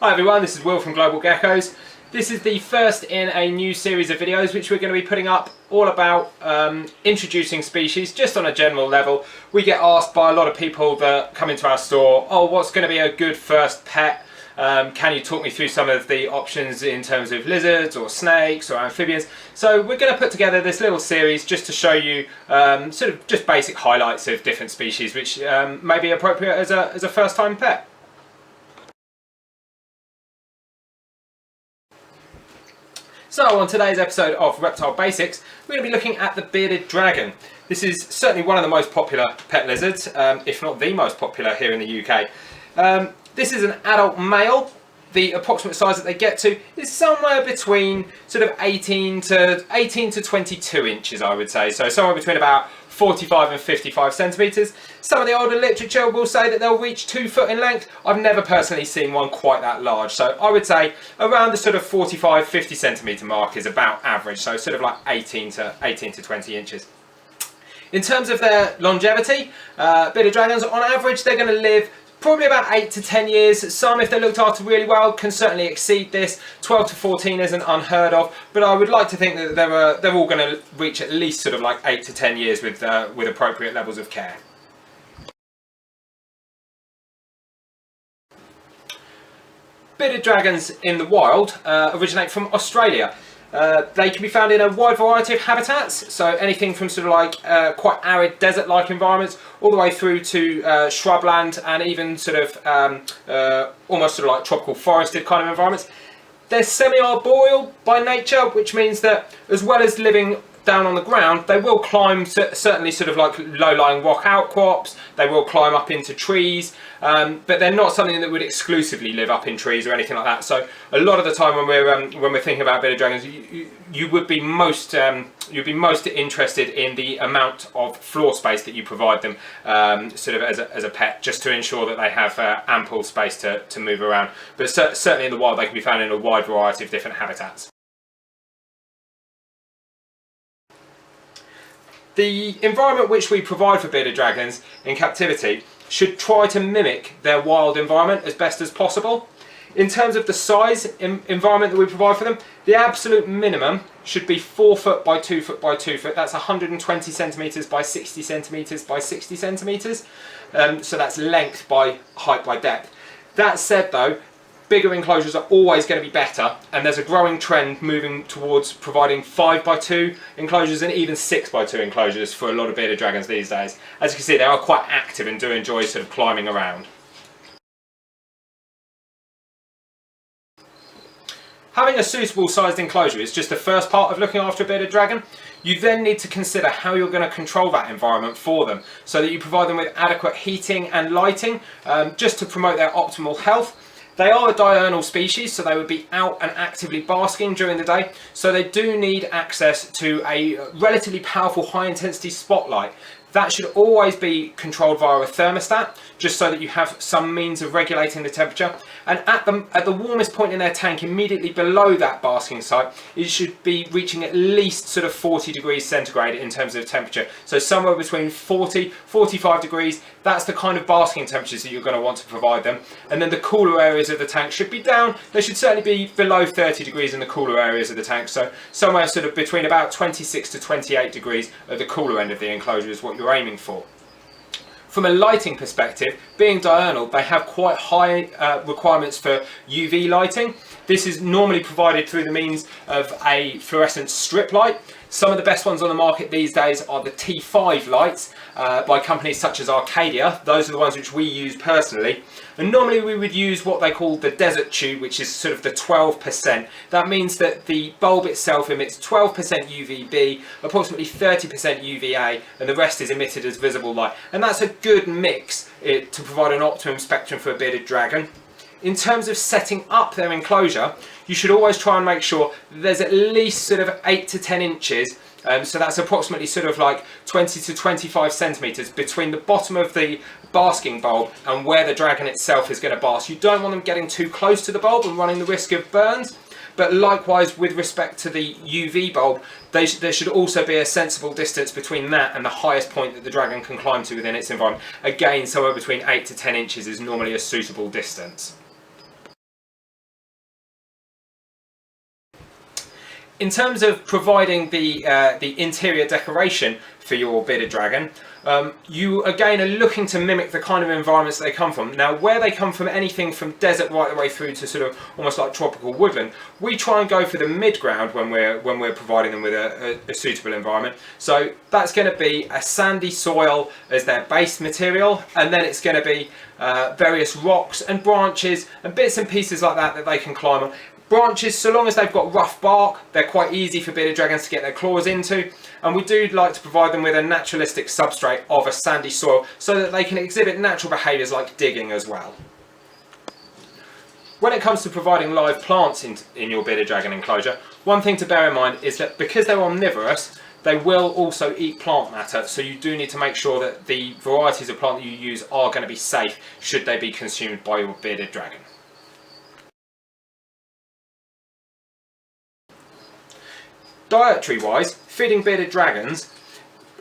Hi everyone, this is Will from Global Geckos. This is the first in a new series of videos which we're going to be putting up all about introducing species just on a general level. We get asked by a lot of people that come into our store, oh, what's going to be a good first pet? Can you talk me through some of the options in terms of lizards or snakes or amphibians? So we're going to put together this little series just to show you sort of just basic highlights of different species which may be appropriate as a first time pet. So on today's episode of Reptile Basics, we're going to be looking at the bearded dragon. This is certainly one of the most popular pet lizards, if not the most popular here in the UK. This is an adult male. The approximate size that they get to is somewhere between sort of 18 to 22 inches, I would say. So somewhere between about 45 and 55 centimetres. Some of the older literature will say that they'll reach 2 foot in length. I've never personally seen one quite that large. So I would say around the sort of 45, 50 centimetre mark is about average. So sort of like 18 to 20 inches. In terms of their longevity, bearded dragons on average they're going to live probably about 8 to 10 years. Some, if they're looked after really well, can certainly exceed this. 12 to 14 isn't unheard of, but I would like to think that they're all going to reach at least sort of like 8 to 10 years with appropriate levels of care. Bearded dragons in the wild originate from Australia. They can be found in a wide variety of habitats, so anything from sort of like quite arid desert-like environments all the way through to shrubland and even sort of almost sort of like tropical forested kind of environments. They're semi-arboreal by nature, which means that as well as living down on the ground, they will climb certainly sort of like low-lying rock outcrops. They will climb up into trees, but they're not something that would exclusively live up in trees or anything like that. So a lot of the time when we're thinking about bearded dragons, you would be you'd be most interested in the amount of floor space that you provide them, sort of as a pet, just to ensure that they have ample space to move around. But certainly in the wild, they can be found in a wide variety of different habitats. The environment which we provide for bearded dragons in captivity should try to mimic their wild environment as best as possible. In terms of the size environment that we provide for them, the absolute minimum should be 4 foot by 2 foot by 2 foot. That's 120 centimetres by 60 centimetres by 60 centimetres. So that's length by height by depth. That said though, bigger enclosures are always going to be better, and there's a growing trend moving towards providing 5 by 2 enclosures and even 6 by 2 enclosures for a lot of bearded dragons these days. As you can see, they are quite active and do enjoy sort of climbing around. Having a suitable sized enclosure is just the first part of looking after a bearded dragon. You then need to consider how you're going to control that environment for them, so that you provide them with adequate heating and lighting just to promote their optimal health. They are a diurnal species, so they would be out and actively basking during the day, so they do need access to a relatively powerful high intensity spotlight. That should always be controlled via a thermostat, just so that you have some means of regulating the temperature. And at the warmest point in their tank, immediately below that basking site, it should be reaching at least sort of 40 degrees centigrade in terms of temperature. So somewhere between 40, 45 degrees, that's the kind of basking temperatures that you're going to want to provide them. And then the cooler areas of the tank should be down. They should certainly be below 30 degrees in the cooler areas of the tank. So somewhere sort of between about 26 to 28 degrees at the cooler end of the enclosure is what you're aiming for. From a lighting perspective, being diurnal, they have quite high requirements for UV lighting. This is normally provided through the means of a fluorescent strip light. Some of the best ones on the market these days are the T5 lights by companies such as Arcadia. Those are the ones which we use personally. And normally we would use what they call the desert tube, which is sort of the 12%. That means that the bulb itself emits 12% UVB, approximately 30% UVA, and the rest is emitted as visible light. And that's a good mix to provide an optimum spectrum for a bearded dragon. In terms of setting up their enclosure, you should always try and make sure there's at least sort of 8 to 10 inches, so that's approximately sort of like 20 to 25 centimetres between the bottom of the basking bulb and where the dragon itself is going to bask. You don't want them getting too close to the bulb and running the risk of burns. But likewise, with respect to the UV bulb, there should also be a sensible distance between that and the highest point that the dragon can climb to within its environment. Again, somewhere between 8 to 10 inches is normally a suitable distance. In terms of providing the interior decoration for your bearded dragon, you again are looking to mimic the kind of environments they come from. Now, where they come from, anything from desert right the way through to sort of almost like tropical woodland, we try and go for the mid-ground when we're providing them with a suitable environment. So that's going to be a sandy soil as their base material, and then it's going to be various rocks and branches and bits and pieces like that they can climb on. Branches, so long as they've got rough bark, they're quite easy for bearded dragons to get their claws into, and we do like to provide them with a naturalistic substrate of a sandy soil so that they can exhibit natural behaviours like digging as well. When it comes to providing live plants in your bearded dragon enclosure, one thing to bear in mind is that because they're omnivorous, they will also eat plant matter, so you do need to make sure that the varieties of plant that you use are going to be safe should they be consumed by your bearded dragon. Dietary wise, feeding bearded dragons,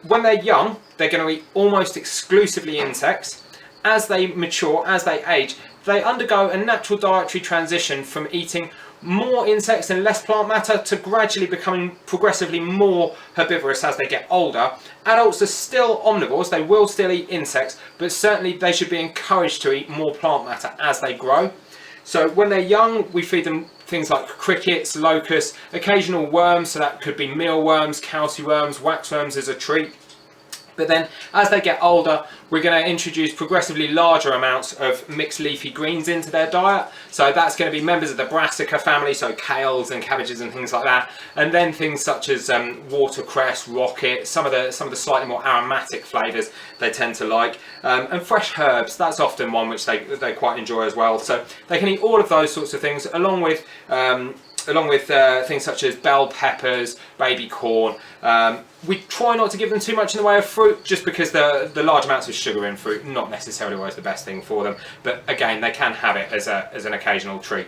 when they're young, they're going to eat almost exclusively insects. As they mature, as they age, they undergo a natural dietary transition from eating more insects and less plant matter to gradually becoming progressively more herbivorous as they get older. Adults are still omnivores, they will still eat insects, but certainly they should be encouraged to eat more plant matter as they grow. So when they're young, we feed them things like crickets, locusts, occasional worms, so that could be mealworms, calciworms, waxworms as a treat. But then as they get older, we're going to introduce progressively larger amounts of mixed leafy greens into their diet. So that's going to be members of the brassica family, so kales and cabbages and things like that. And then things such as watercress, rocket, some of the slightly more aromatic flavours they tend to like. And fresh herbs, that's often one which they quite enjoy as well. So they can eat all of those sorts of things along with things such as bell peppers, baby corn. We try not to give them too much in the way of fruit, just because the large amounts of sugar in fruit not necessarily always the best thing for them. But again, they can have it as an occasional treat.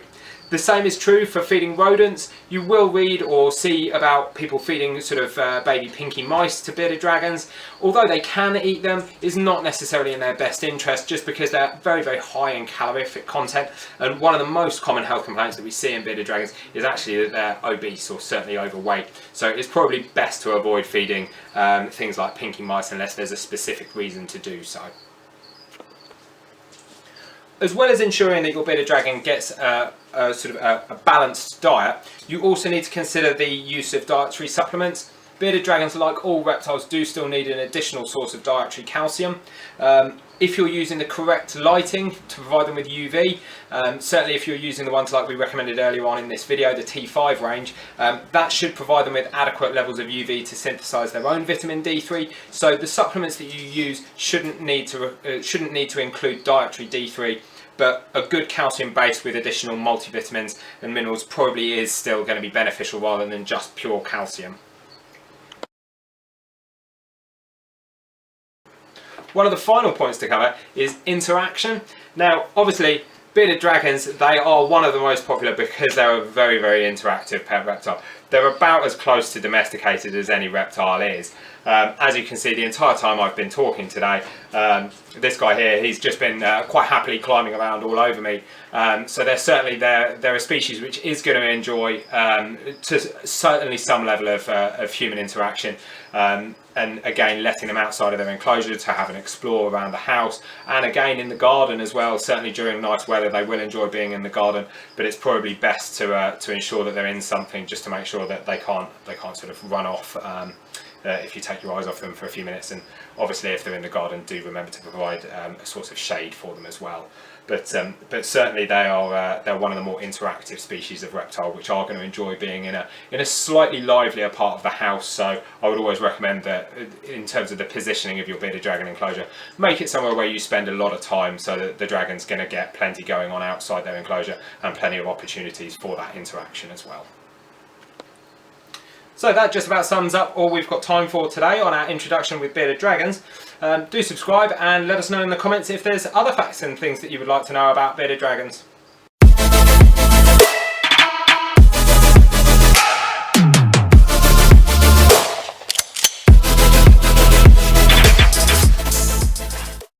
The same is true for feeding rodents. You will read or see about people feeding sort of baby pinky mice to bearded dragons. Although they can eat them, is not necessarily in their best interest, just because they're very, very high in calorific content. And one of the most common health complaints that we see in bearded dragons is actually that they're obese or certainly overweight. So it's probably best to avoid feeding things like pinky mice unless there's a specific reason to do so. As well as ensuring that your bearded dragon gets a balanced diet, you also need to consider the use of dietary supplements. Bearded dragons, like all reptiles, do still need an additional source of dietary calcium. If you're using the correct lighting to provide them with UV, certainly if you're using the ones like we recommended earlier on in this video, the T5 range, that should provide them with adequate levels of UV to synthesize their own vitamin D3. So the supplements that you use shouldn't need to include dietary D3, but a good calcium base with additional multivitamins and minerals probably is still going to be beneficial rather than just pure calcium. One of the final points to cover is interaction. Now, obviously, bearded dragons, they are one of the most popular because they're a very, very interactive pet reptile. They're about as close to domesticated as any reptile is. As you can see, the entire time I've been talking today, this guy here, he's just been quite happily climbing around all over me. So they're a species which is going to enjoy to certainly some level of human interaction. And again, letting them outside of their enclosure to have an explore around the house, and again in the garden as well. Certainly during nice weather they will enjoy being in the garden, but it's probably best to ensure that they're in something just to make sure that they can't sort of run off if you take your eyes off them for a few minutes. And obviously if they're in the garden, do remember to provide a source of shade for them as well. But certainly they're one of the more interactive species of reptile which are going to enjoy being in a slightly livelier part of the house. So I would always recommend that in terms of the positioning of your bearded dragon enclosure, make it somewhere where you spend a lot of time so that the dragon's going to get plenty going on outside their enclosure and plenty of opportunities for that interaction as well. So that just about sums up all we've got time for today on our introduction with bearded dragons. Do subscribe and let us know in the comments if there's other facts and things that you would like to know about bearded dragons.